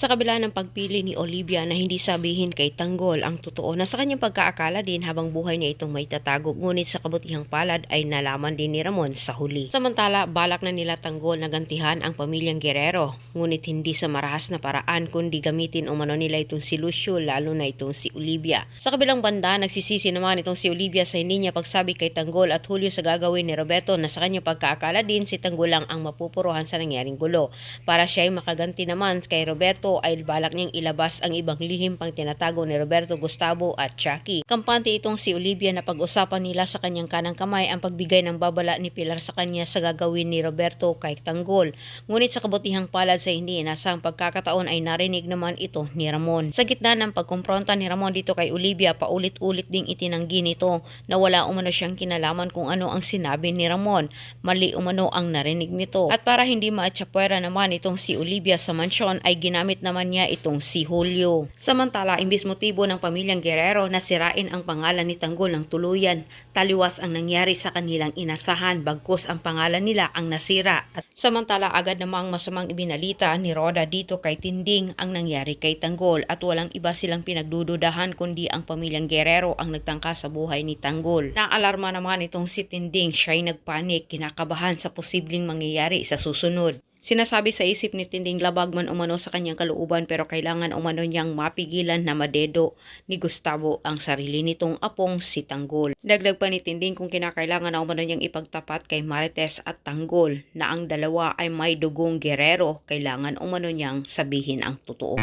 Sa kabila ng pagpili ni Olivia na hindi sabihin kay Tanggol ang totoo na sa kanyang pagkaakala din habang buhay niya itong may tatago, ngunit sa kabutihang palad ay nalaman din ni Ramon sa huli. Samantala, balak na nila Tanggol na gantihan ang pamilyang Guerrero, ngunit hindi sa marahas na paraan kundi gamitin umano nila itong si Lucio, lalo na itong si Olivia. Sa kabilang banda, nagsisisi naman itong si Olivia sa hindi niya pagsabi kay Tanggol at Julio sa gagawin ni Roberto na sa kanyang pagkaakala din si Tanggol lang ang mapupuruhan sa nangyaring gulo. Para siya ay makaganti naman kay Roberto ay balak niyang ilabas ang ibang lihim pang tinatago ni Roberto, Gustavo at Chucky. Kampante itong si Olivia na pag-usapan nila sa kanyang kanang kamay ang pagbigay ng babala ni Pilar sa kanya sa gagawin ni Roberto kay Tanggol. Ngunit sa kabutihang palad sa hindi inasang pagkakataon ay narinig naman ito ni Ramon. Sa gitna ng pagkumpronta ni Ramon dito kay Olivia, paulit-ulit ding itinanggi nito na wala umano siyang kinalaman kung ano ang sinabi ni Ramon. Mali umano ang narinig nito. At para hindi maatsapwera naman itong si Olivia sa mansyon ay ginamit naman niya itong si Julio. Samantala, imbis motibo ng pamilyang Guerrero na sirain ang pangalan ni Tanggol ng tuluyan, taliwas ang nangyari sa kanilang inasahan bagkus ang pangalan nila ang nasira. At samantala, agad namang masamang ibinalita ni Roda dito kay Tinding ang nangyari kay Tanggol at walang iba silang pinagdududahan kundi ang pamilyang Guerrero ang nagtangka sa buhay ni Tanggol. Naalarma naman itong si Tinding, siya'y nagpanik, kinakabahan sa posibleng mangyayari sa susunod. Sinasabi sa isip ni Tinding labag man umano sa kanyang kalooban pero kailangan umano niyang mapigilan na madedo ni Gustavo ang sarili nitong apong si Tanggol. Dagdag pa ni Tinding kung kinakailangan na umano niyang ipagtapat kay Marites at Tanggol na ang dalawa ay may dugong Guerrero, kailangan umano niyang sabihin ang totoo.